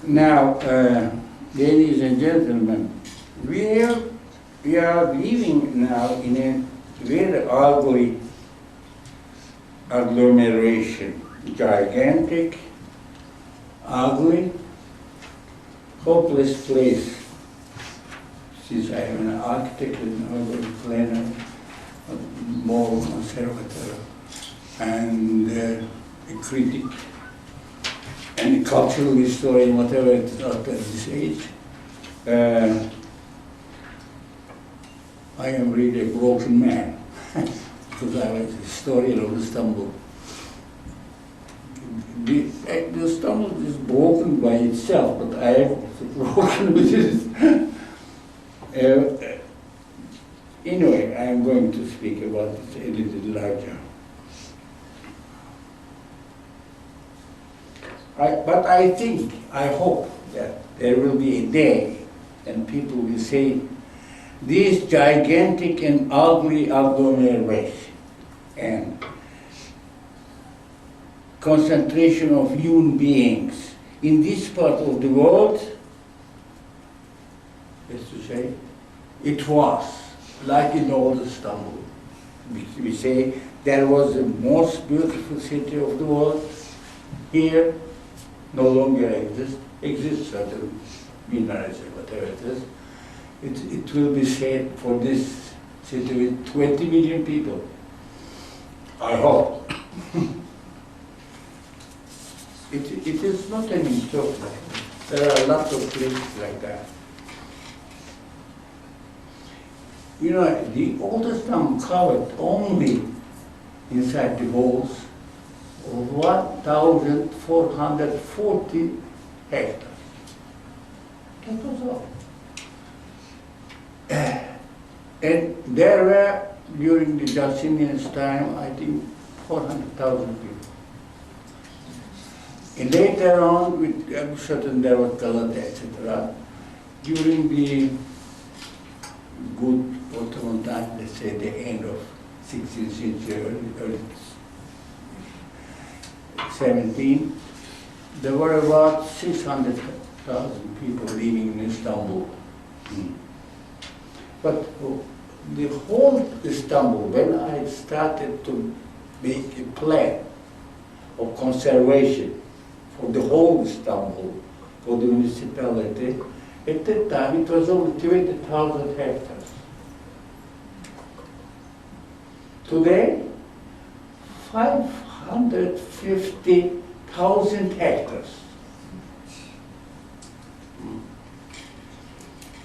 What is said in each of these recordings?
Now, ladies and gentlemen, we are living now in a very ugly agglomeration, gigantic, ugly, hopeless place. Since I am an architect and urban planner, more conservative, and a critic, and a cultural historian, whatever it is at this age, I am really a broken man because I was a historian of Istanbul. The Istanbul is broken by itself, but I am broken with it. Anyway, I am going to speak about it a little larger. But I think, I hope that there will be a day and people will say, this gigantic and ugly agglomeration and concentration of human beings in this part of the world, as to say, it was like in old Istanbul. We say there was the most beautiful city of the world. Here, no longer exists certain minarets or whatever it is. It will be said for this city with 20 million people. I hope. It is not an utopia. There are lots of places like that. You know, the oldest town covered only inside the walls of 1,440 hectares. That was all. And there were, during the Justinian's time, I think 400,000 people. And later on, with certain there was Galata, etc., during the good Ottoman time, let's say the end of 16th century, early 17, there were about 600,000 people living in Istanbul. But the whole Istanbul, when I started to make a plan of conservation for the whole Istanbul, for the municipality, at that time it was only 20,000 hectares. Today, 550,000 hectares.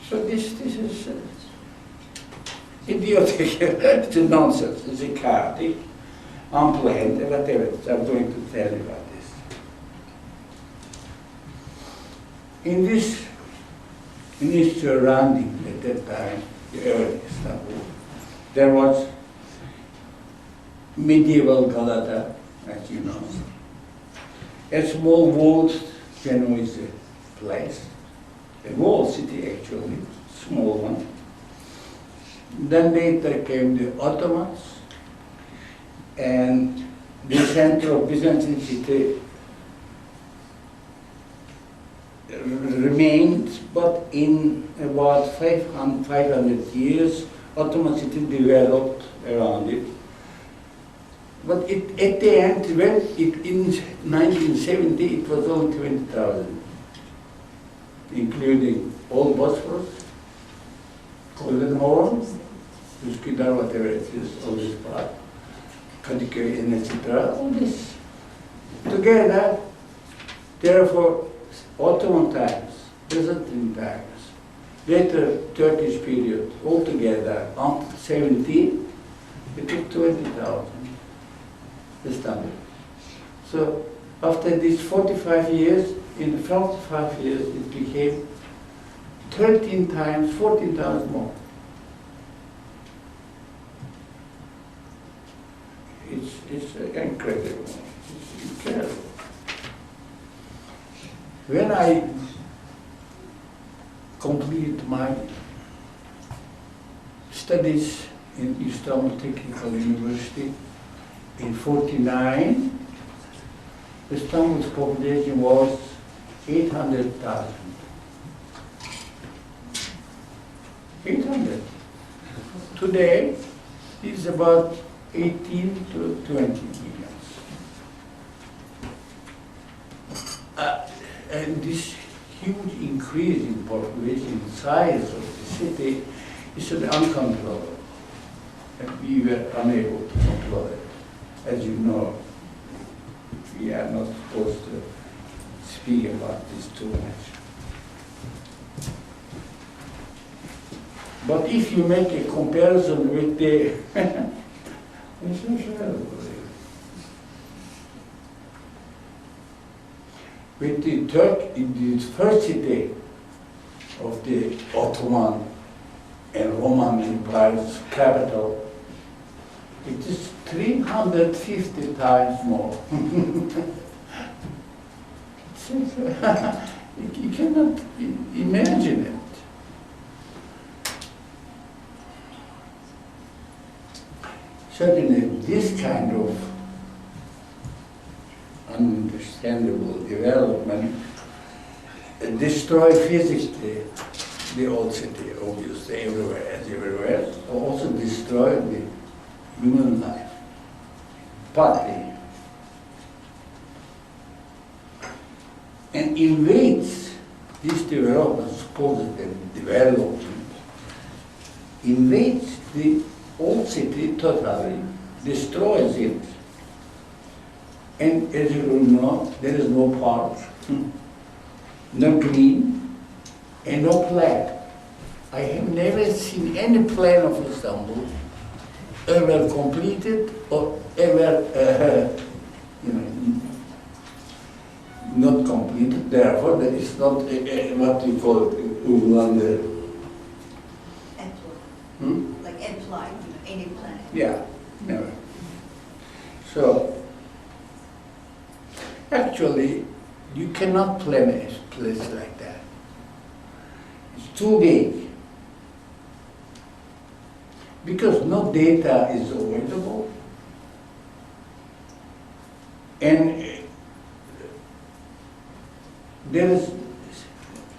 So this is idiotic, it's a nonsense, it's a chaotic, unplanned, whatever. I'm going to tell you about this. In this initial surrounding at that time, the early Istanbul, there was medieval Galata, as you know, a small walled Genoese place, a walled city actually, small one. Then later came the Ottomans, and the center of Byzantine city remained, but in about 500 years, Ottoman city developed around it. But at the end, in 1970, it was only 20,000, including all Bosphorus, Golden Horn, Üsküdar, whatever it is, all this part, Kadıköy, and etc. All this together. Therefore, Ottoman times, Byzantine times, later Turkish period, altogether, until 70, it took 20,000. Istanbul. So after these 45 years, in 45 years, it became 13 times, 14 times more. It's incredible. It's incredible. When I completed my studies in Istanbul Technical University, in 49, Istanbul's population was 800,000. 800. Today is about 18 to 20 million. And this huge increase in population size of the city is uncontrollable. And we were unable to control it. As you know, we are not supposed to speak about this too much. But if you make a comparison with the with the first city of the Ottoman and Roman Empire's capital, it is 350 times more. You cannot imagine it. Certainly, this kind of ununderstandable development destroy physically the old city, obviously, everywhere, as everywhere, also destroy the human life, partly, and invades this development, supposed development, invades the old city totally, destroys it, and as you know, there is no park, no green, and no plan. I have never seen any plan of Istanbul ever completed or ever, not completed. Therefore, there is not what we call Uygulander. Like apply, any plan. Yeah, never. So, actually, you cannot plan a place like that. It's too big. Because no data is available, and there is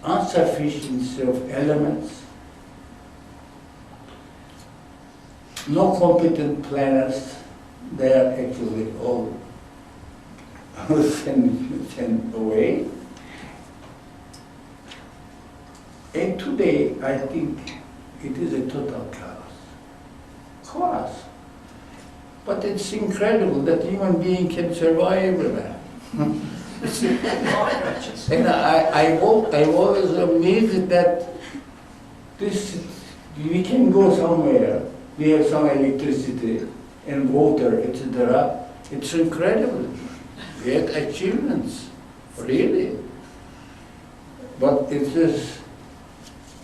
insufficiency of elements, no competent planners. They are actually all sent away. And today, I think it is a total chaos. But it's incredible that human being can survive everywhere. And I always amazed that we can go somewhere, we have some electricity and water, etc. It's incredible. We had achievements, really. But it is,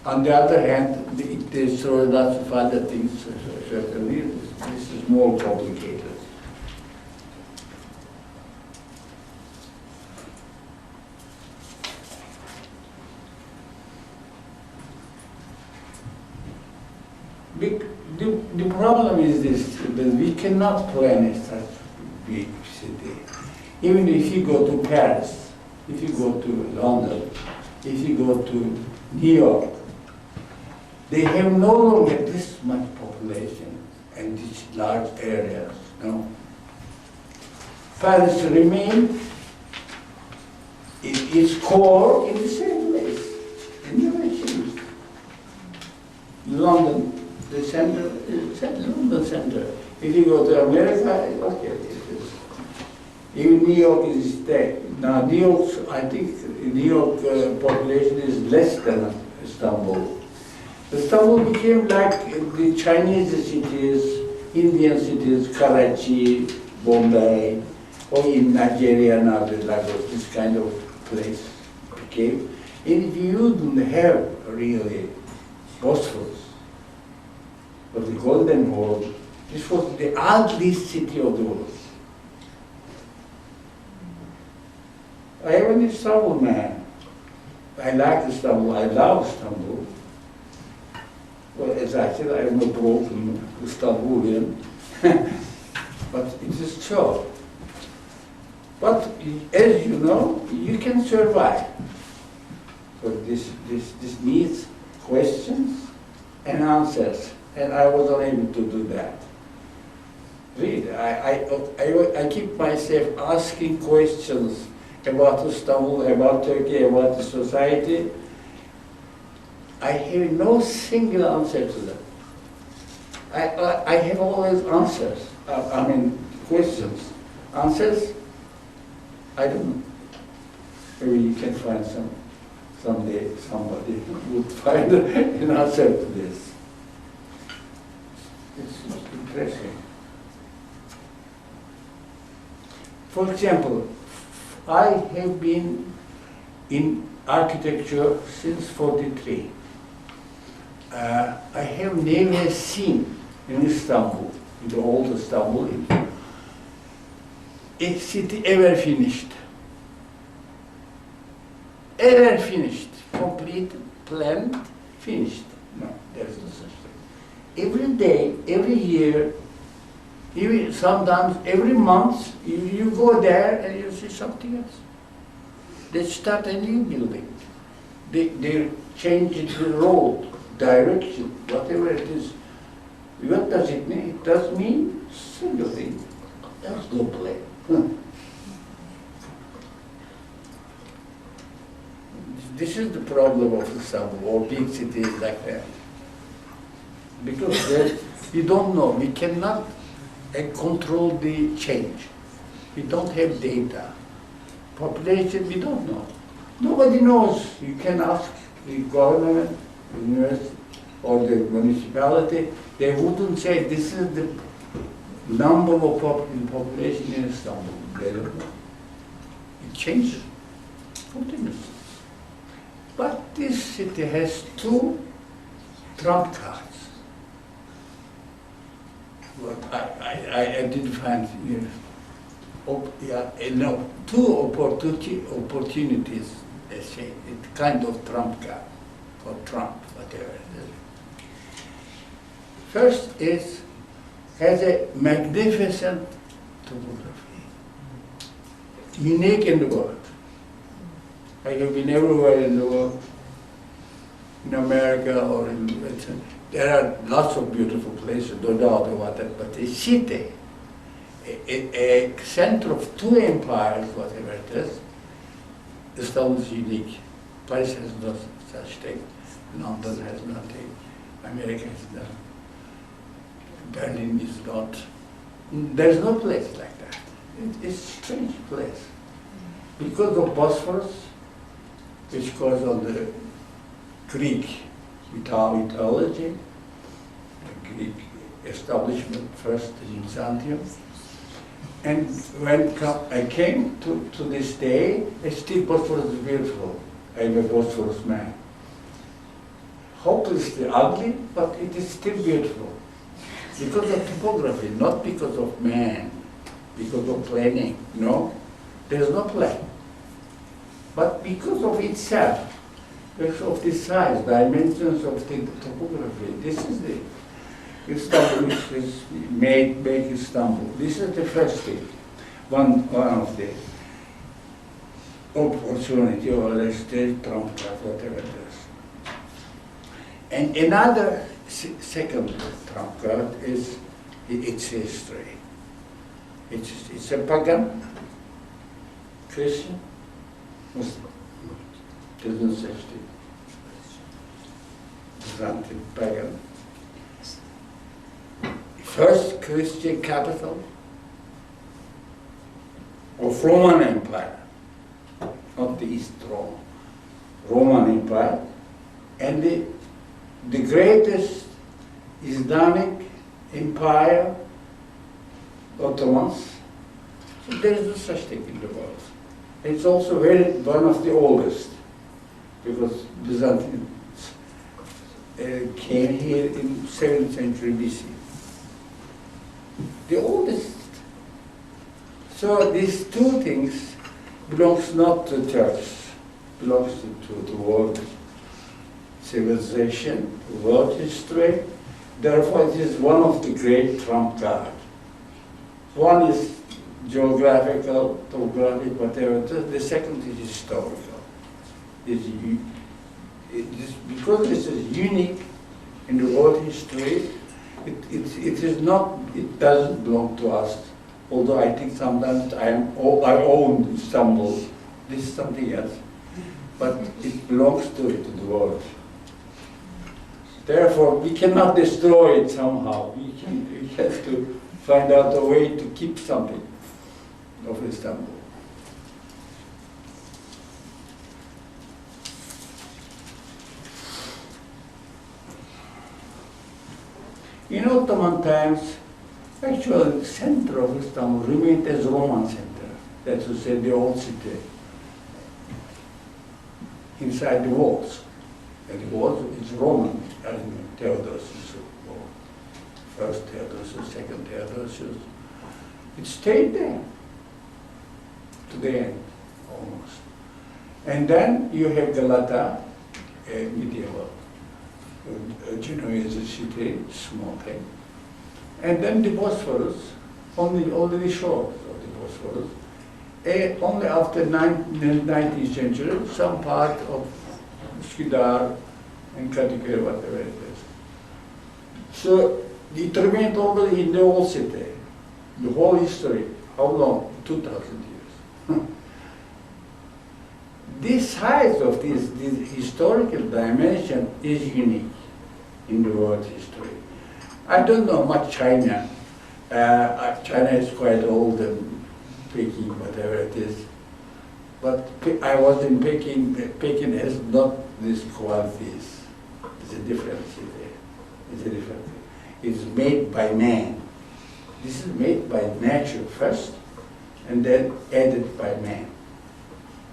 on the other hand, it destroys lots of other things, certainly. This is more complicated. The problem is this, that we cannot plan such a big city. Even if you go to Paris, if you go to London, if you go to New York, they have no longer this much population and these large areas. No? Paris remains its core in the same place. It never changed. London, the center, London center. If you go to America, okay, it is. Even New York is there. Now, New York, I think New York population is less than Istanbul. Istanbul became like the Chinese cities, Indian cities, Karachi, Bombay, or in Nigeria now, Lagos, this kind of place became. And if you didn't have really Bosphorus, but the Golden Horn, this was the ugliest city of the world. I am an Istanbul man. I like Istanbul, I love Istanbul. Well, as I said, I am a broken Istanbulian, but it is true. But as you know, you can survive. So this needs questions and answers, and I was unable to do that. Really, I keep myself asking questions about Istanbul, about Turkey, about the society. I have no single answer to them. I have always answers. I mean, questions. Answers, I don't know. Maybe you can find someday somebody would find an answer to this. It's interesting. For example, I have been in architecture since '43. I have never seen in Istanbul, in the old Istanbul, a city ever finished. Ever finished, complete, planned, finished. No, there's no such thing. Every day, every year, even sometimes every month, you go there and you see something else. They start a new building. They change the road, direction, whatever it is. What does it mean? It does mean single thing. There's no plan. This is the problem of Istanbul or big cities like that. Because we don't know, we cannot control the change. We don't have data. Population, we don't know. Nobody knows. You can ask the government, the university, or the municipality. They wouldn't say this is the number of population in Istanbul. They don't know. It changes continuously. But this city has two trump cards. What I did find here. Two opportunities, they say, it's kind of trump card, or Trump, whatever it is. First has a magnificent topography, unique in the world. I have been everywhere in the world, in America or in Britain. There are lots of beautiful places, no doubt about it, but a city, a center of two empires, whatever it is, Istanbul is unique. Paris has no such thing. London has nothing. America has nothing. Berlin is not. There's no place like that. It's a strange place. Because of Bosphorus, which goes on the Greek mythology, the Greek establishment first in Byzantium. And when I came to this day, still Bosphorus is beautiful. I'm a Bosphorus man. Hopelessly ugly, but it is still beautiful. Because of topography, not because of man, because of planning. No, there's no plan. But because of itself, because of the size, dimensions of the topography, this is the Istanbul, which is made Istanbul. This is the first thing, one of the opportunity, or let's say trump card, whatever it is. And another second trump card is its history. It's a pagan, Christian, Muslim. There's no such thing. Byzantine pagan. First Christian capital of Roman Empire, not the East Rome, Roman Empire, and the greatest Islamic empire, Ottomans. So there is no such thing in the world. It's also one of the oldest, because Byzantines came here in 7th century BC. The oldest. So these two things belongs not to the church, belongs to the world civilization, world history. Therefore, it is one of the great trump cards. One is geographical, topographic, whatever. The second is historical. Because this is unique in the world history, it doesn't belong to us. Although I think sometimes I own Istanbul, this is something else. But it belongs to the world. Therefore, we cannot destroy it somehow. We have to find out a way to keep something of Istanbul. In Ottoman times, actually the center of Istanbul remained as Roman center. That's to say, the old city, inside the walls. And the walls is Roman, Theodosius, or first Theodosius, second Theodosius. It stayed there to the end, almost. And then you have Galata, a medieval Genoese city, small thing. And then the Bosphorus, only the shores of the Bosphorus. Only after 19th century, some part of Skidar and Kadıköy, whatever it is. So it remained only in the old city. The whole history, how long? 2,000 years. This size of this historical dimension is unique in the world history. I don't know much China. China is quite old and Peking, whatever it is. But I was in Peking. Peking has not these qualities. It's a different city. It's a different thing. It's made by man. This is made by nature first, and then added by man.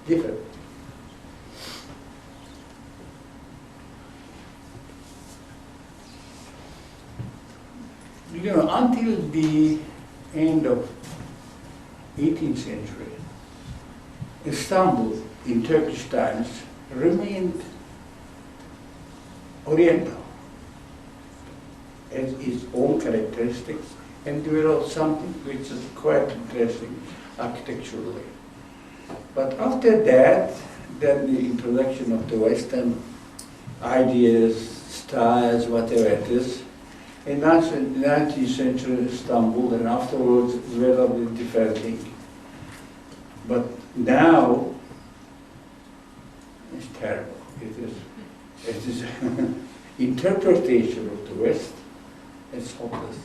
Different. You know, until the end of 18th century, Istanbul, in Turkish times, remained Oriental, as its own characteristics, and developed something which is quite interesting architecturally. But after that, then the introduction of the Western ideas, styles, whatever it is, in the 19th century Istanbul, and afterwards developed a different thing. But now, it's terrible. It is interpretation of the West. It's hopeless.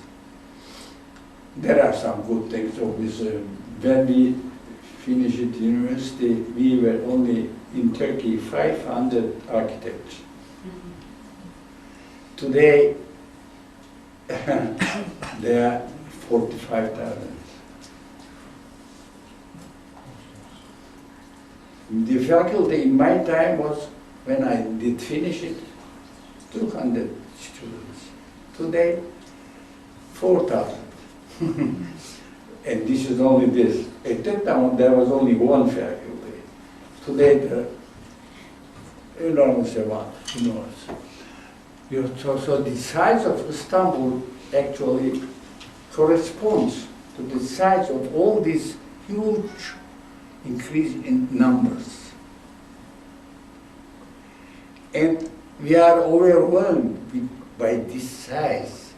There are some good things, obviously. When we finished at university, we were only in Turkey 500 architects. Today, there are 45,000. The faculty in my time was, when I did finish it, 200 students. Today, 4,000. And this is only this. At that time, there was only one faculty. Today, there are enormous amount, enormous. So the size of Istanbul actually corresponds to the size of all these huge increase in numbers. And we are overwhelmed by this size.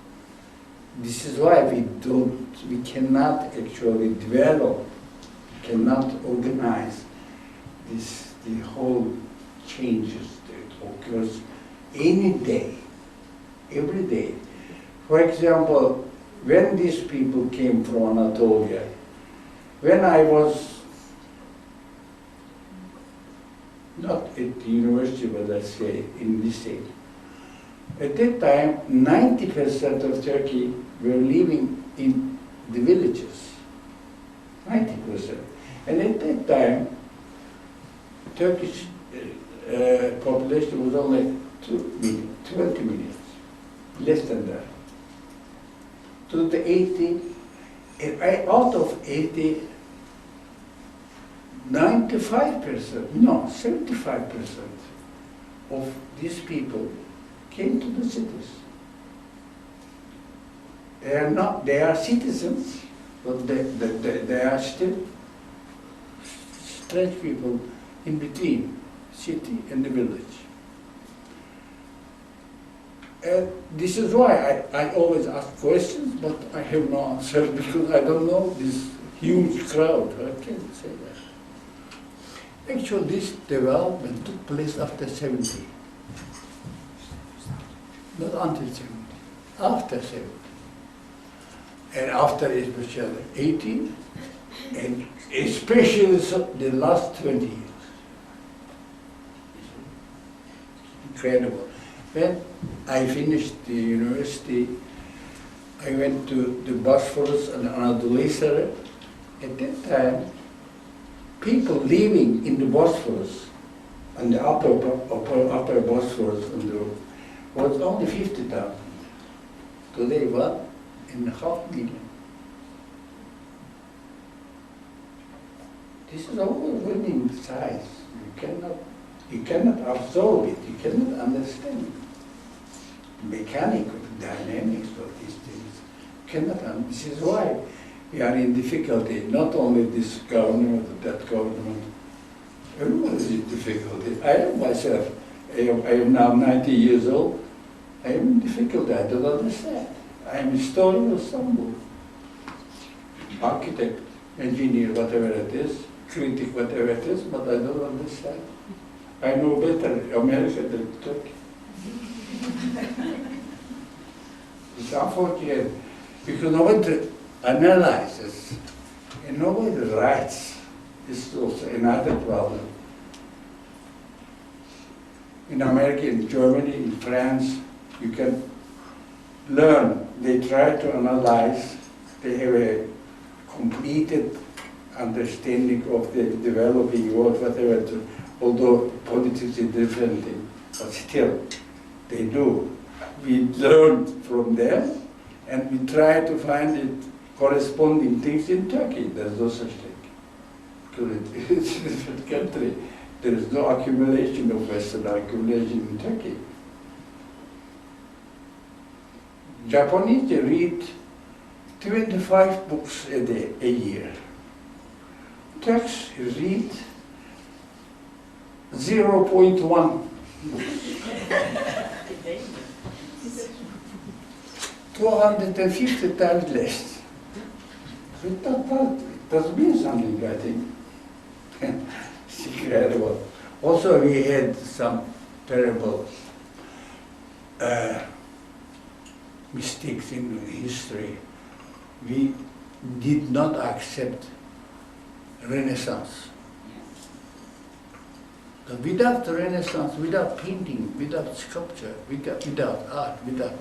This is why we cannot actually develop, cannot organize the whole changes that occurs any day, every day. For example, when these people came from Anatolia, when I was not at the university, but let's say in this state, at that time, 90% of Turkey were living in the villages. 90%. And at that time, Turkish population was only 2 million, 20 million, less than that. To the 80, out of 80, 95%, no, 75% of these people came to the cities. They are citizens, But they are still strange people in between city and the village. And this is why I always ask questions, but I have no answer because I don't know this huge crowd. I can't say that. Actually, this development took place after 70. Not until 70. After 70. And after especially 18, and especially the last 20 years. Incredible. When I finished the university, I went to the Bosphorus and Anadolu Hisarı. At that time, people living in the Bosphorus and the upper Bosphorus was only 50,000. Today, 1.5 million. This is overwhelming size. You cannot absorb it. You cannot understand mechanical dynamics of these things. This is why we are in difficulty. Not only this government, that government. Everyone is in difficulty. I am myself. I am now 90 years old. I am in difficulty. I don't understand. I am a historian of Istanbul. Architect, engineer, whatever it is, critic, whatever it is, but I don't understand. I know better America than Turkey. It's unfortunate because nobody analyzes and nobody writes. This is also another problem. In America, in Germany, in France, you can learn. They try to analyze. They have a completed understanding of the developing world, whatever. Although politics is different, but still, they do. We learn from them, and we try to find it corresponding things in Turkey. There's no such thing. Because it's a different country. There is no accumulation of Western accumulation in Turkey. Japanese, they read 25 books a year. Turks read 0.1 250 times less. So it does mean something, I think. It's incredible. Also, we had some terrible mistakes in history. We did not accept Renaissance. But without the Renaissance, without painting, without sculpture, without art, without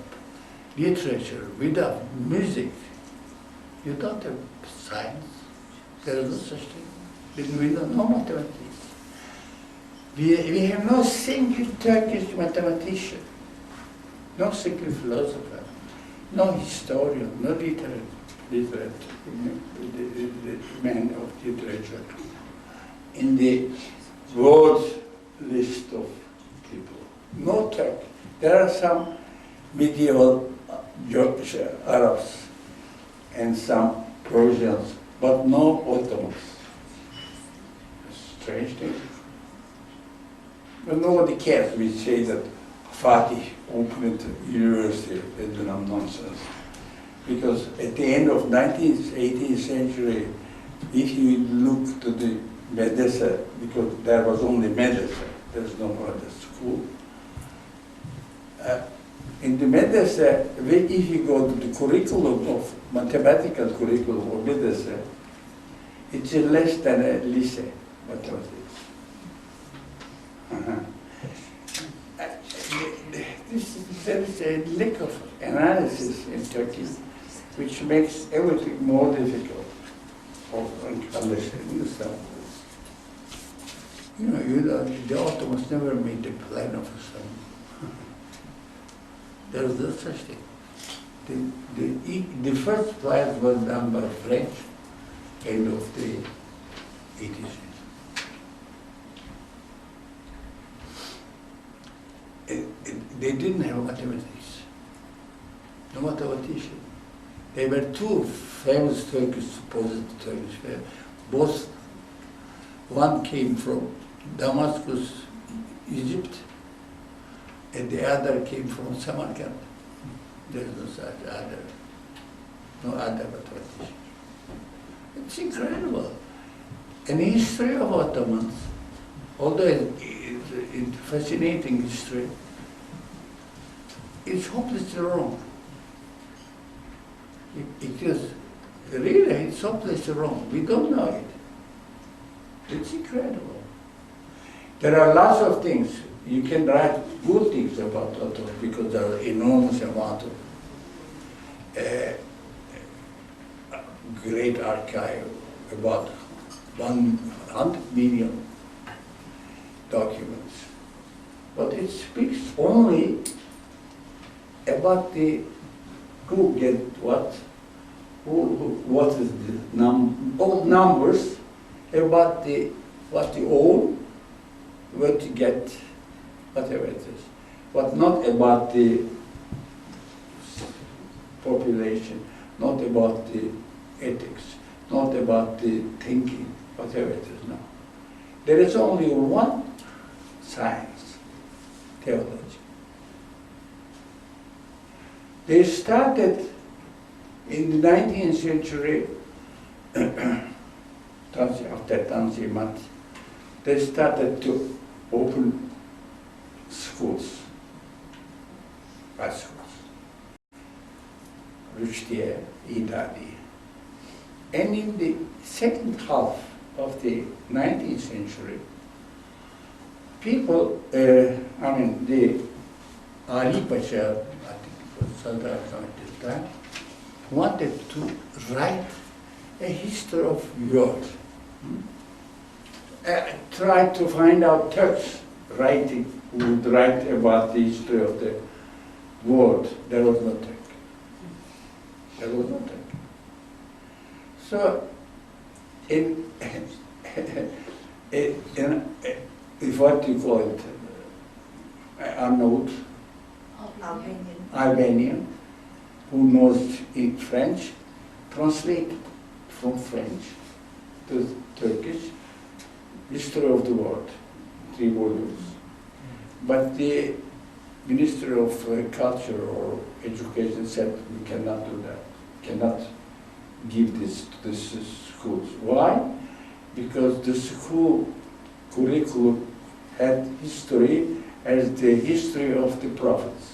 literature, without music, you don't have science. There is no such thing. We don't know mathematics. We have no single Turkish mathematician, no single philosopher, no historian, no literate man of literature in the world list of people. No Turk. There are some medieval Arabs and some Persians, but no Ottomans. Strange thing. But nobody cares. We say that Fatih opened the university. It's nonsense. Because at the end of 19th, 18th century, if you look to the medrese, because there was only medrese, there's no other school. In the medrese, if you go to the curriculum of mathematical curriculum of medrese, it's less than a lycée mathematics. There is a lack of analysis in Turkey, which makes everything more difficult of understanding stuff. You know, the Ottomans never made a plan of Istanbul. There is no such thing. The first plan was done by French, end of the 18th century. They didn't have mathematics, no mathematician. They were too famous Turkish, supposed Turkish, both, one came from Damascus, Egypt, and the other came from Samarkand. There is no such other, no other tradition. It's incredible. And the history of Ottomans, although it's fascinating history, it's hopelessly wrong. It is really, it's hopelessly wrong. We don't know it. It's incredible. There are lots of things. You can write good things about Ottoman because there are enormous amount of great archive, about 100 million documents. But it speaks only about the who get what, what is the all numbers about the what you own, what you get, whatever it is, but not about the population, not about the ethics, not about the thinking, whatever it is now. There is only one science, theology. They started in the 19th century, after Tanzimat, they started to open schools, high schools, Rüşdiye, İdadi. And in the second half of the 19th century, people, the Ali Pasha, I think it was Sardar at this time, wanted to write a history of world. Tried to find out Turks writing, who would write about the history of the world. There was no Turk. There was no Turk. So, in what you call it, Albanian, who knows in French, translated from French to Turkish, History of the World, 3 volumes. But the Ministry of Culture or Education said we cannot do that, cannot give this to the schools. Why? Because the school curriculum had history as the history of the prophets.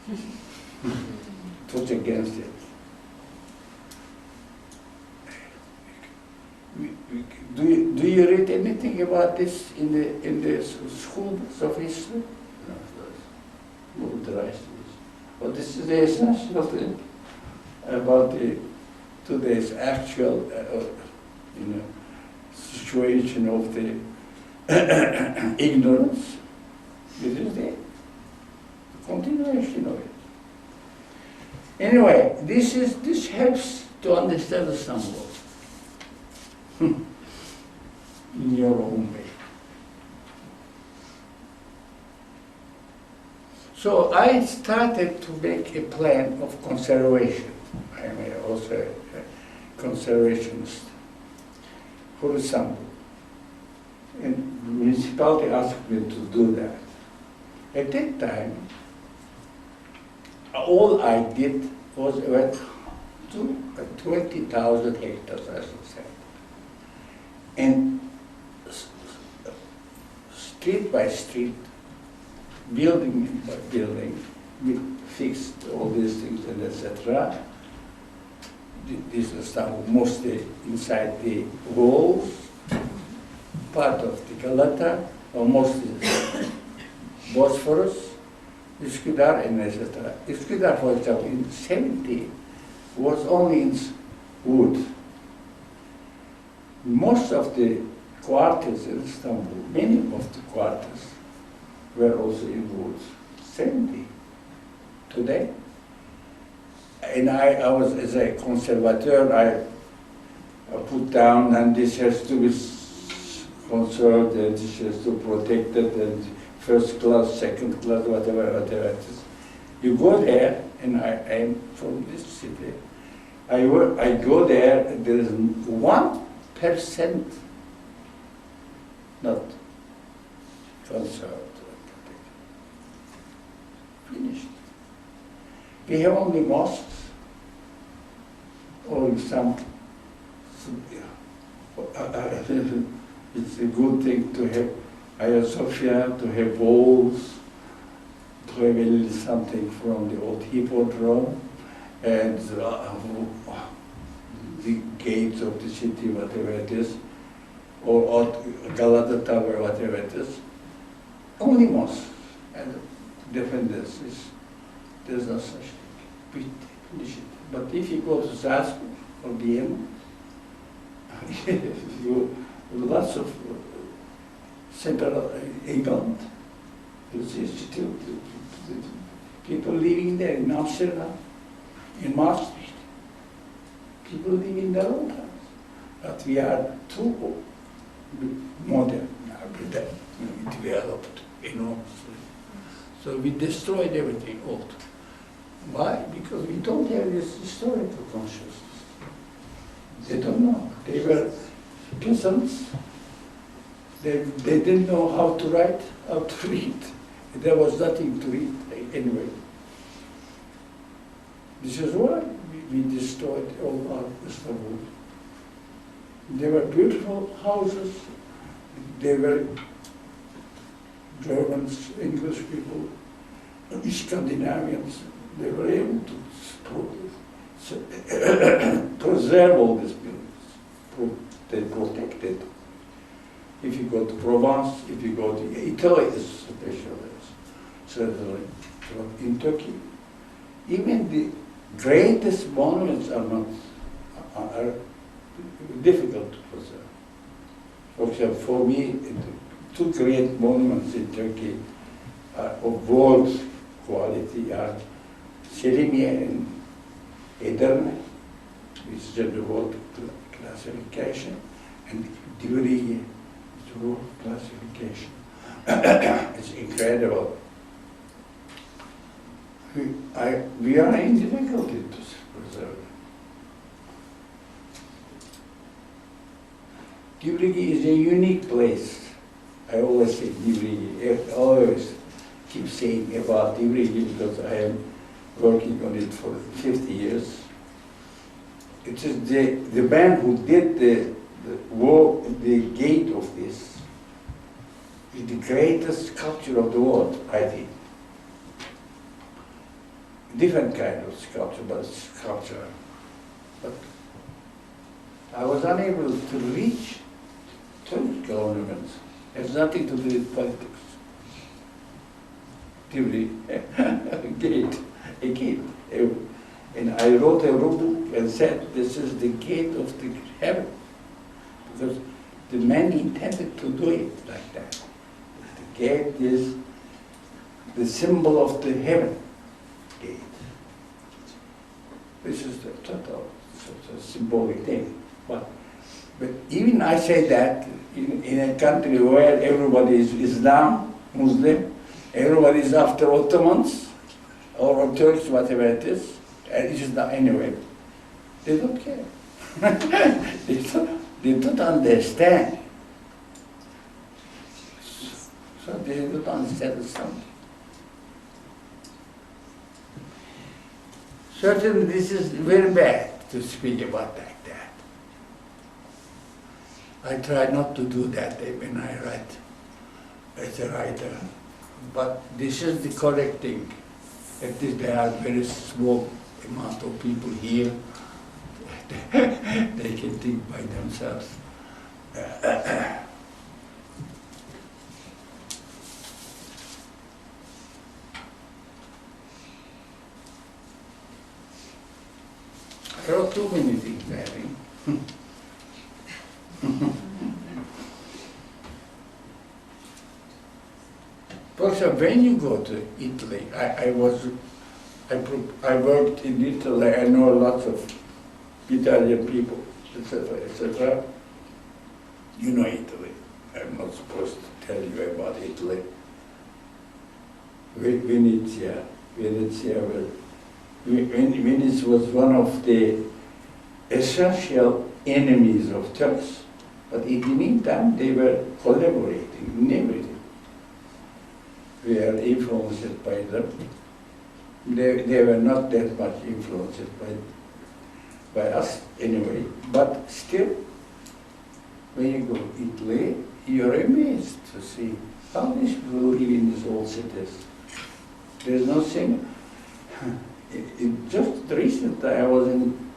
It was against it. Do you read anything about this in the school books of history? No, the rest is. But this is the essential thing about today's actual situation of the ignorance. This is the continuation of it. Anyway, this helps to understand Istanbul in your own way. So I started to make a plan of conservation. I am also a conservationist for Istanbul. And the municipality asked me to do that. At that time, all I did was about 20,000 hectares, as I said. And street by street, building by building, we fixed all these things and etc. This is mostly inside the walls, part of the Galata, or mostly Bosphorus, Üsküdar, and etc. Üsküdar, for example, in 70 was only in wood. Most of the quarters in Istanbul, many of the quarters, were also in woods. 70 today. And I was, as a conservateur, I put down, and this has to be conserved, and this has to be protected, and first class, second class, whatever it is. You go there, and I am from this city. I go there, and there is 1% not concerned. Finished. We have only mosques, or some it's a good thing to have Hagia Sophia, to have walls, to have a little something from the old hippodrome, and the gates of the city, whatever it is, or Galata Tower, whatever it is. Only mosques and dependencies. There's no such thing. Finish it. But if you go to Salzburg or Vienna, you lots of Central England, you see still people living there in Amsterdam, in Maastricht. People living there all the time. But we are too modern now, we developed enormously. So we destroyed everything old. Why? Because we don't have this historical consciousness. They don't know. They were peasants. They didn't know how to write, how to read. There was nothing to read anyway. This is why we destroyed all our Istanbul. There were beautiful houses. They were Germans, English people, Scandinavians. They were able to preserve all these buildings. They protected. If you go to Provence, if you go to Italy, especially, certainly, in Turkey, even the greatest monuments are difficult to preserve. For example, for me, two great monuments in Turkey of world quality are Selimiye in Edirne, which is the world classification, and Divriği, it's world classification. It's incredible. We are in difficulty to preserve it. Divriği is a unique place. I always say Divriği. I always keep saying about Divriği because I am working on it for 50 years. It is the man who did the gate of this is the greatest sculpture of the world, I think. Different kind of sculpture, but sculpture. But I was unable to reach Turkish governments. It has nothing to do with politics. Gate, a gate. And I wrote a book and said, this is the gate of the heaven. Because the man intended to do it like that. The gate is the symbol of the heaven gate. This is the total symbolic thing. But even I say that in a country where everybody is Islam, Muslim, everybody is after Ottomans or Turks, whatever it is, and it is not anyway. They don't care. They don't understand. So they don't understand something. Certainly this is very bad to speak about like that. I try not to do that when I write as a writer. But this is the correct thing. At least there are very small amount of people here. They can think by themselves. I wrote too many things, I think. For example, when you go to Italy, I worked in Italy, I know lots of Italian people, etc., etc. You know Italy. I'm not supposed to tell you about Italy. Venezia, Venice was one of the essential enemies of Turks. But in the meantime, they were collaborating in everything. We are influenced by them. They were not that much influenced by us anyway. But still, when you go to Italy, you're amazed to see how these people live in these old cities. There's nothing. Just recently, I was in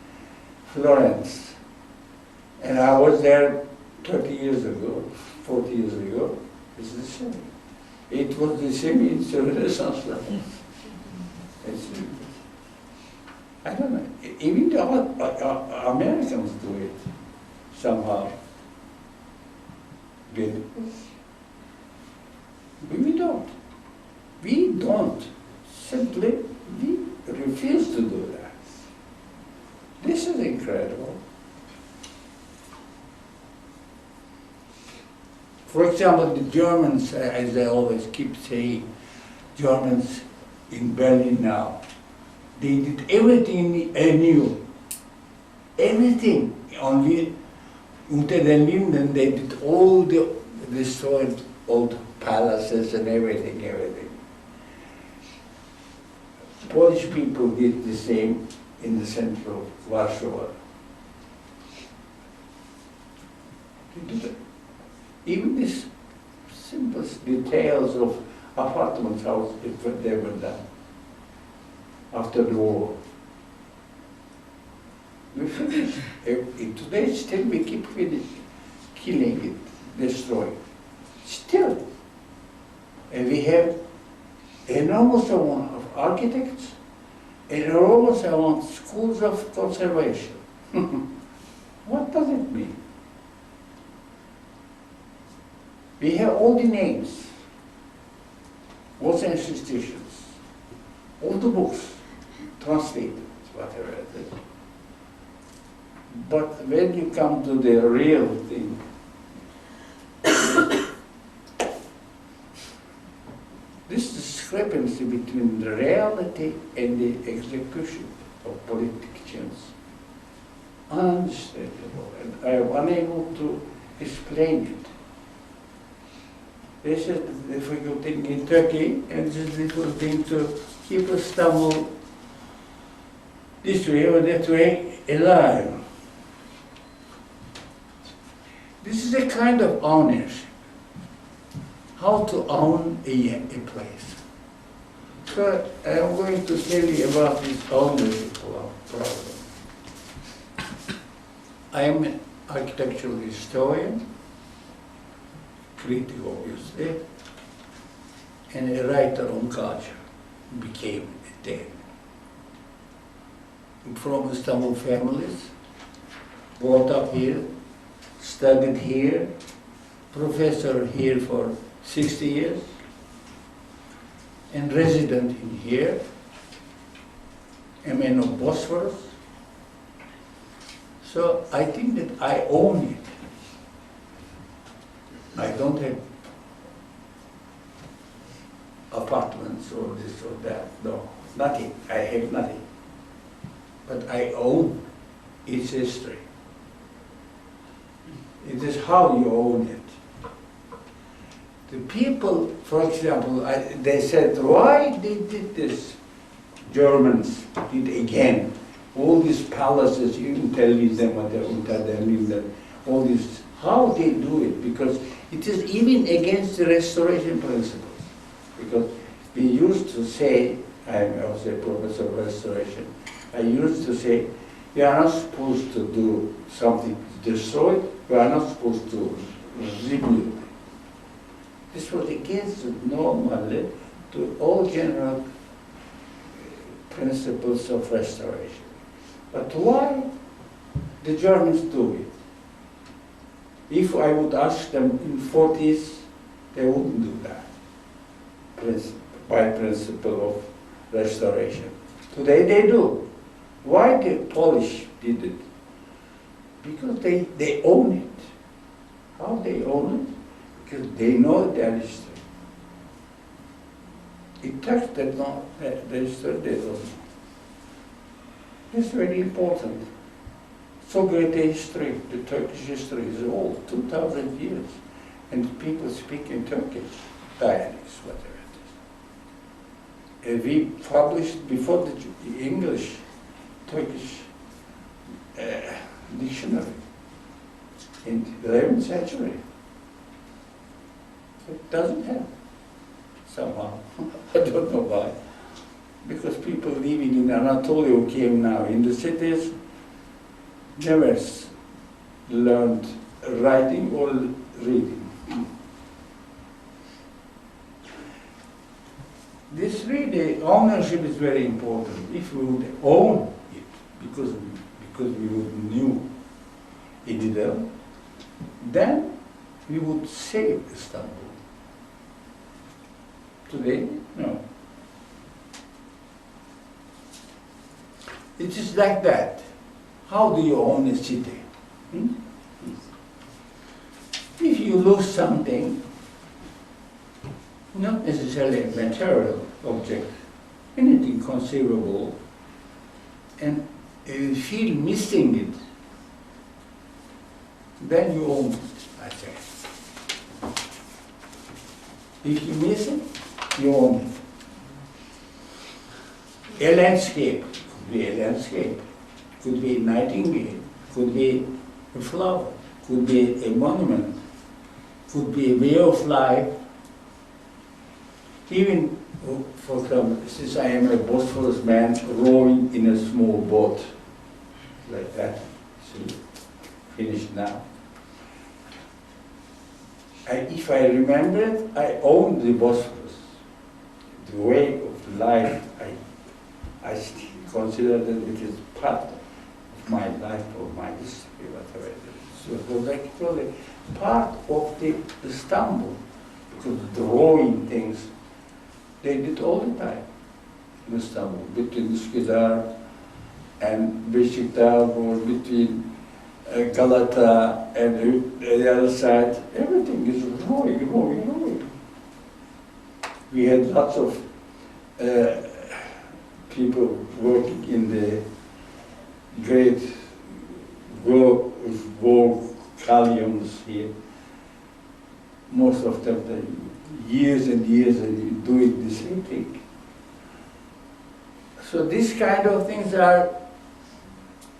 Florence, and I was there 30 years ago, 40 years ago. It's the same. It was the same in the Renaissance. I don't know. Even the Americans do it somehow. We don't. We don't. Simply, we refuse to do that. This is incredible. For example, the Germans, as I always keep saying, Germans in Berlin now, they did everything anew. Everything. Only unter den Linden, they did all the destroyed old palaces and everything. Polish people did the same in the center of Warsaw. Even these simple details of apartment house, they were done after the war. We finished. Today still we keep killing it, destroying. Still. And we have enormous amount of architects, enormous amount of schools of conservation. What does it mean? We have all the names, all the institutions, all the books, translated, whatever it is. But when you come to the real thing, this discrepancy between the reality and the execution of politicians, unmistakable, and I am unable to explain it. This is the difficult thing in Turkey, and this is the difficult thing to keep Istanbul this way or that way alive. This is a kind of ownership. How to own a place. So I'm going to tell you about this ownership problem. I am an architectural historian, critic obviously, and a writer on culture, became then. From Istanbul families, brought up here, studied here, professor here for 60 years, and resident in here, a man of Bosphorus. So I think that I own it. I don't have apartments or this or that, no, nothing, I have nothing. But I own its history. It is how you own it. The people, for example, they said, why they did this? Germans did again. All these palaces, you can tell them, all this, how they do it, because it is even against the restoration principles. Because we used to say, I was a professor of restoration, I used to say, you are not supposed to do something destroyed, you are not supposed to rebuild. This was against normally to all general principles of restoration. But why the Germans do it? If I would ask them in 40s, they wouldn't do that by principle of restoration. Today they do. Why the Polish did it? Because they own it. How they own it? Because they know their history. It Turks that know their history, they don't know. It's very important. so great a history. The Turkish history is old, 2,000 years. And people speak in Turkish dialects, whatever it is. We published before the English, Turkish dictionary in the 11th century. It doesn't have, somehow. I don't know why. Because people living in Anatolia who came now in the cities never learned writing or reading. This really, ownership is very important. If we would own it, because we would knew it, then we would save Istanbul. Today, no. It is like that. How do you own a city? If you lose something, not necessarily a material object, anything conceivable, and you feel missing it, then you own it, I say. If you miss it, you own it. A landscape could be a landscape, could be a nightingale, could be a flower, could be a monument, could be a way of life. Even, for example, since I am a Bosphorus man rowing in a small boat, like that, see, finished now. If I remember it, I own the Bosphorus. The way of life, I still consider that it is part of my life or my history, whatever it is. So it was actually part of the Istanbul, because the rowing things, they did all the time in Istanbul, between Üsküdar and Beşiktaş, or between Galata and the other side. Everything is rowing. We had lots of people working in the great war galleons here. Most of them, years and years, and doing the same thing. So these kind of things are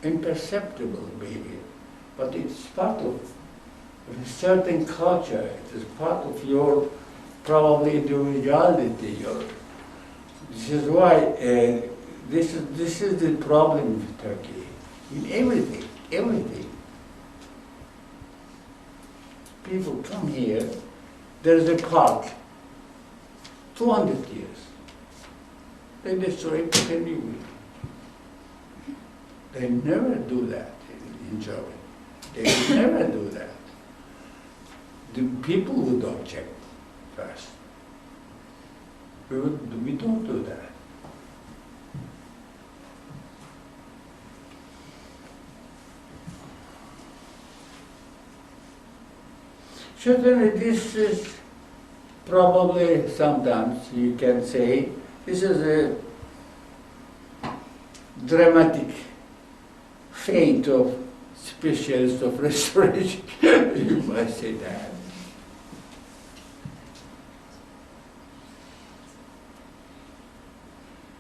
imperceptible, maybe, but it's part of a certain culture. It is part of your probably individuality. This is why this is the problem with Turkey. In everything. People come here. There is a park, 200 years. They destroy it anyway. They never do that in Germany. They would never do that. The people would object first. We don't do that. Certainly this is probably, sometimes you can say, this is a dramatic feint of specialists of restoration. You might say that.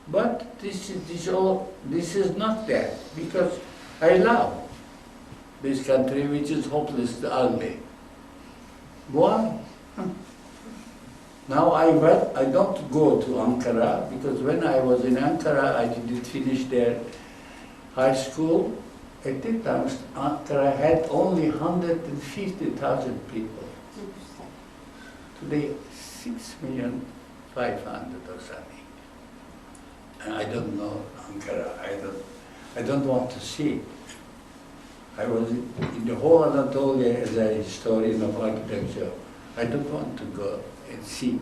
But this is not that, because I love this country which is hopelessly ugly. Why? Now I don't go to Ankara, because when I was in Ankara, I didn't finish their high school. At that time, Ankara had only 150,000 people. Today, 6,500,000 or something. And I don't know Ankara. I don't want to see it. I was in the whole Anatolia as a historian of architecture. I don't want to go and see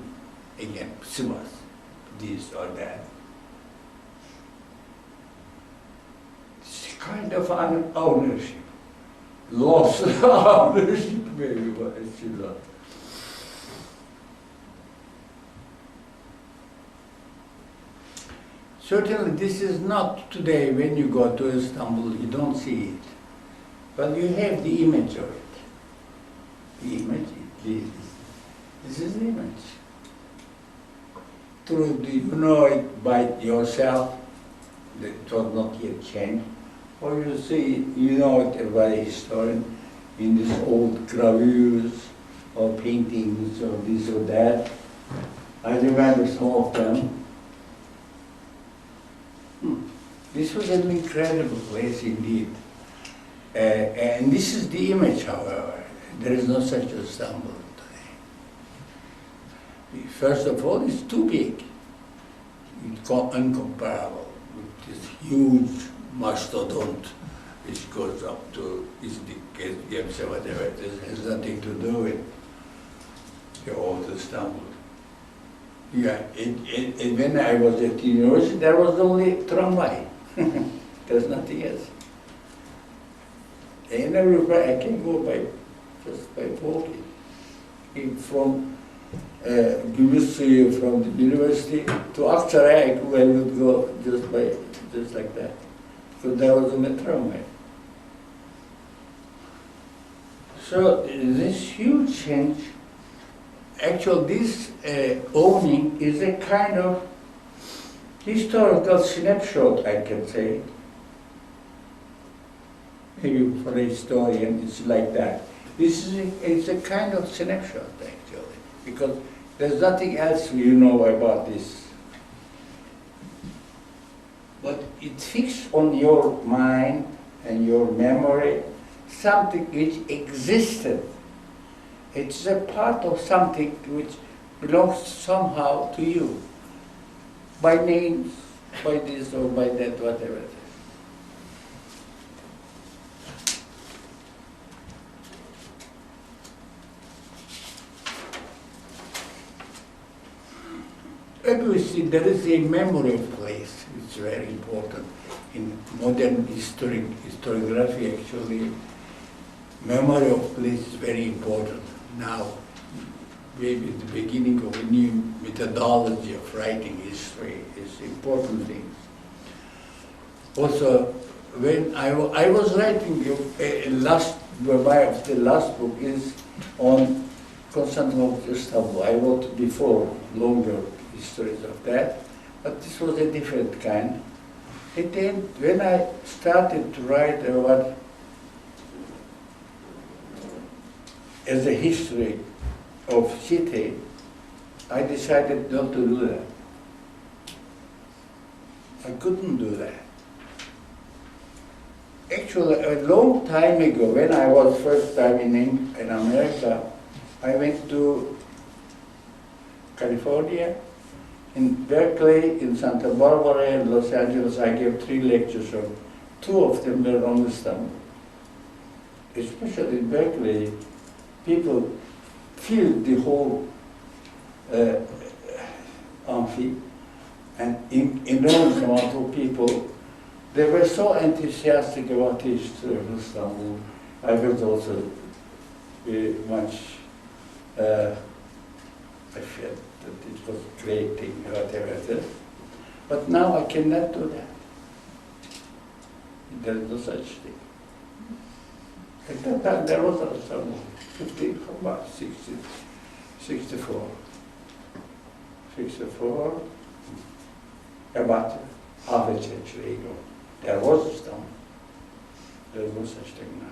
again Sivas, this or that. It's kind of an ownership, lost ownership maybe, but it's still not. Certainly this is not today when you go to Istanbul, you don't see it. but you have the image of it. The image, this is the image. True, do you know it by yourself? That it was not yet changed. Or you see, you know it by a historian in these old gravures or paintings or this or that. I remember some of them. This was an incredible place indeed. And this is the image, however. There is no such Istanbul today. First of all, it's too big. It's uncomparable with this huge mastodont which goes up to Istiklal, whatever. It has nothing to do with the old Istanbul. Yeah, and when I was at the university, there was only tramway. There's nothing else. And everywhere I can go just by walking. From from the university to Aksaray, I would go just like that. So there was a tramway. So this huge change, actually this owning is a kind of historical snapshot, I can say. Maybe for a historian it's like that. It's a kind of snapshot actually, because there's nothing else you know about this. But it fixed on your mind and your memory something which existed. It's a part of something which belongs somehow to you, by names, by this or by that, whatever it is. Obviously, there is a memory of place, which is very important. In modern historiography, actually, memory of place is very important. Now, maybe the beginning of a new methodology of writing history is important thing. Also, when I was writing the last book is on Constantinople, Istanbul. I wrote before longer histories of that, but this was a different kind. And then when I started to write about as a history of city, I decided not to do that. I couldn't do that. Actually, a long time ago, when I was first time in America, I went to California, in Berkeley, in Santa Barbara, and Los Angeles. I gave 3 lectures, and 2 of them were on Istanbul. Especially in Berkeley, people filled the whole amphi, and enormous amount of people. They were so enthusiastic about the history of Istanbul. I was also very much, I felt that it was a great thing, whatever it is. But now I cannot do that. There is no such thing. At that time there was some 50, about 60, 64. 64, about half a century ago. There was Istanbul. There is no such thing now.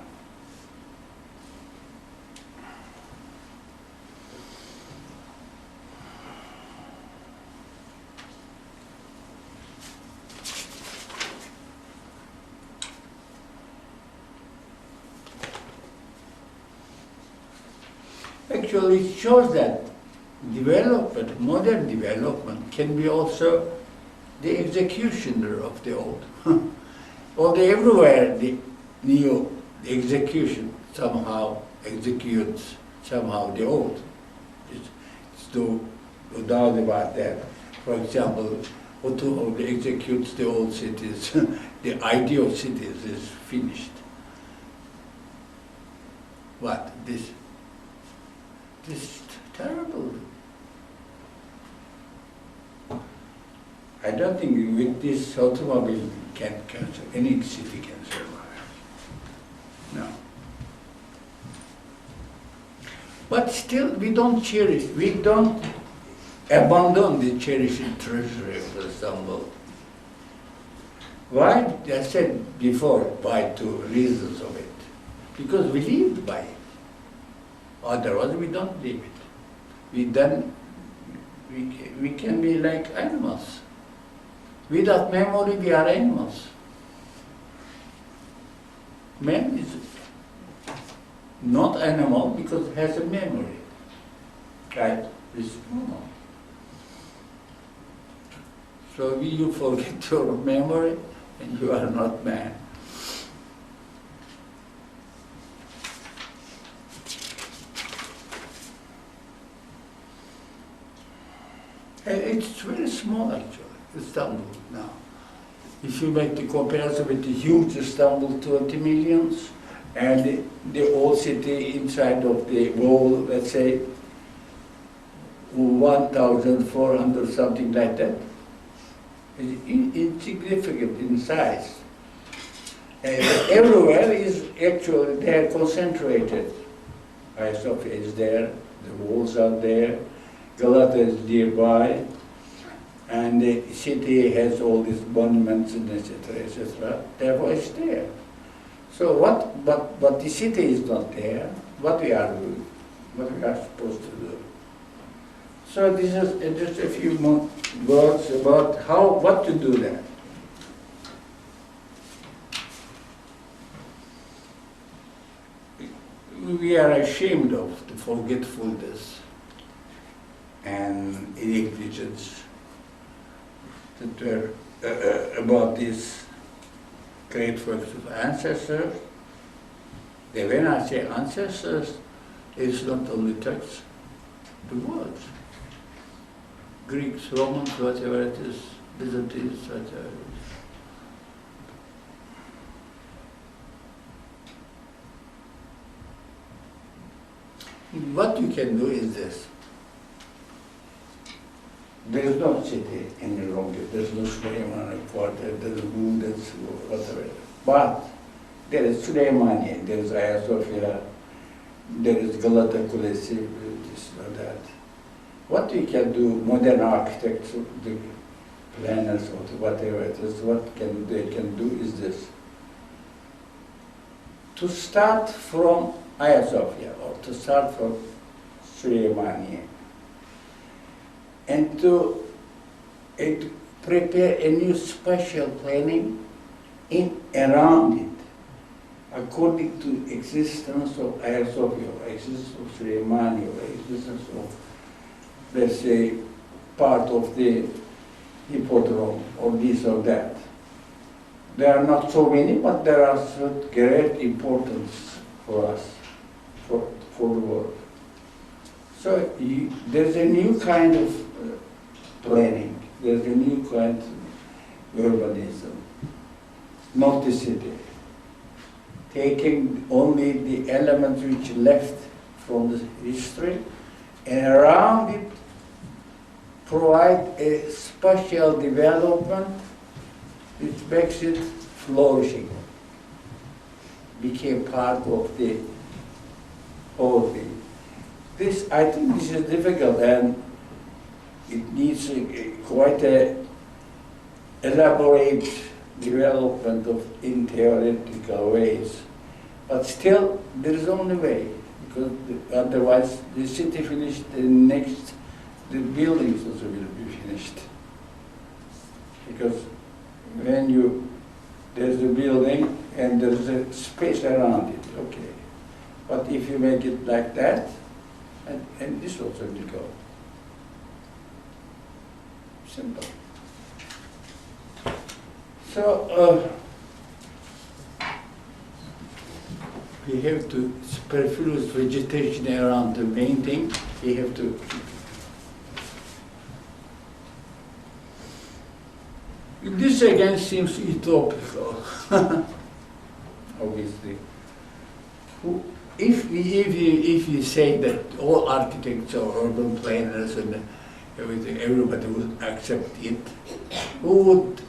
Actually, it shows that development, modern development, can be also the executioner of the old. Although everywhere the new execution somehow executes somehow the old. It's no doubt about that. For example, Otto executes the old cities. The idea of cities is finished. What? This is terrible. I don't think with this automobile any city can survive. No. But still, we don't cherish, we don't abandon the cherished treasury of Istanbul. Why? I said before, by two reasons of it. Because we lived by it. Otherwise, we don't live it. We can be like animals. Without memory, we are animals. Man is not animal because it has a memory. Right? It's normal. So you forget your memory and you are not man. And it's very small actually, Istanbul now. If you make the comparison with the huge Istanbul, 20 millions, and the old city inside of the wall, let's say, 1,400, something like that, it's insignificant in size. Everywhere is actually, they are concentrated. Hagia Sophia is there, the walls are there, Galata is nearby, and the city has all these monuments and etc., etc. Therefore, it's there. So but the city is not there. What we are doing, what we are supposed to do. So this is just a few more words about what to do there. We are ashamed of the forgetfulness and negligence that were about these great works of ancestors. When I say ancestors, it's not only texts, the words. Greeks, Romans, whatever it is, Byzantines, whatever it is. What you can do is this. There is no city any longer. There is no Süleyman quarter, there is no there's whatever. But there is Süleymaniye, there is Hagia Sophia, there is Galata Kulesi, this or that. What we can do, modern architects, the planners, or whatever it is, they can do is this. To start from Hagia Sophia, or to start from Süleymaniye, and to prepare a new special planning around it, according to existence of Hagia Sophia, or existence of Süleymaniye, or existence of, let's say, part of the hippodrome, or this or that. There are not so many, but there are great importance for us, for the world. So there's a new kind of planning, there's a new kind of urbanism, multi-city, taking only the elements which left from the history, and around it provide a special development which makes it flourishing, became part of the whole thing. I think this is difficult, and it needs quite a elaborate development in theoretical ways. But still, there is only way, because otherwise the city finished, the buildings also will be finished. Because when there's a building and there's a space around it, okay. But if you make it like that, and this also will go. Simple. So, we have to superfluous vegetation around the main thing. We have to keep. This again seems utopical, obviously. If you say that all architects or urban planners and everything, everybody would accept it, who would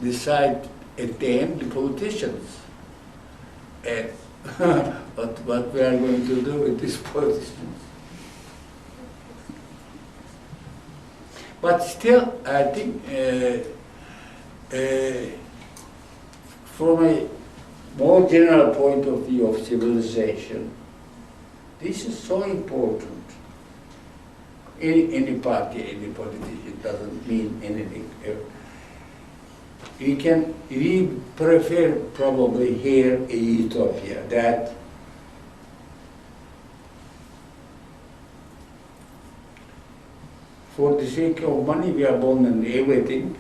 decide at the end? The politicians. what we are going to do with these politicians. But still, I think from a more general point of view of civilization, this is so important. Any party, any politician doesn't mean anything. We prefer probably here a utopia that for the sake of money we abandon everything,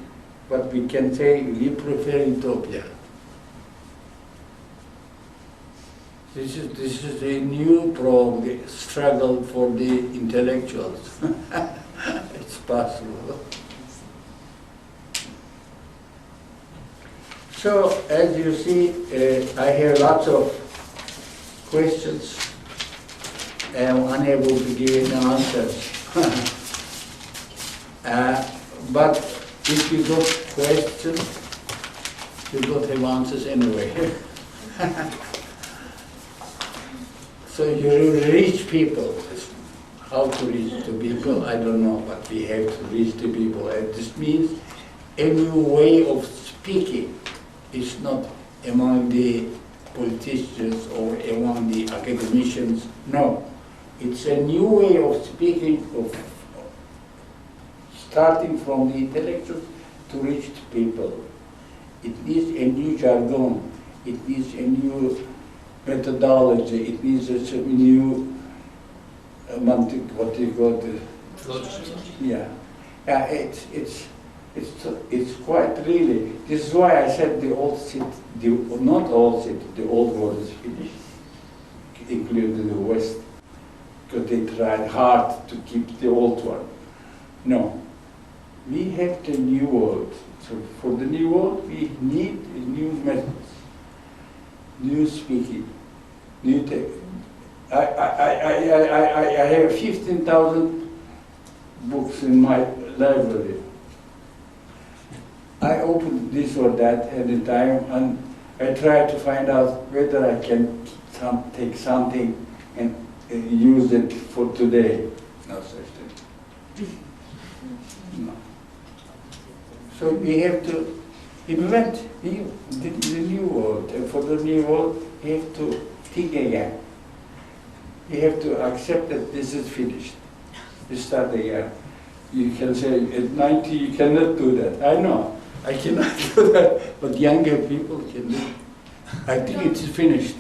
but we can say we prefer utopia. This is a new problem, struggle for the intellectuals. It's possible. So, as you see, I hear lots of questions. I am unable to give any answers. But if you got questions, you don't have answers anyway. So you reach people. How to reach the people, I don't know, but we have to reach the people. And this means a new way of speaking is not among the politicians or among the academicians. No, it's a new way of speaking, of starting from the intellectuals to reach the people. It needs a new jargon. It needs a new methodology. It needs a new what do you call it? Yeah, it's quite really. This is why I said the old city, not all city, the old world is finished, including the West, because they tried hard to keep the old one. No, we have the new world. So for the new world, we need new methods, new speaking, new tech. I have 15,000 books in my library. I open this or that at a time, and I try to find out whether I can take something and use it for today. No such thing. No. So we have to invent the new world, and for the new world, we have to think again. You have to accept that this is finished. You start again. You can say at 90 you cannot do that. I know, I cannot do that, but younger people can do it. I think it's finished.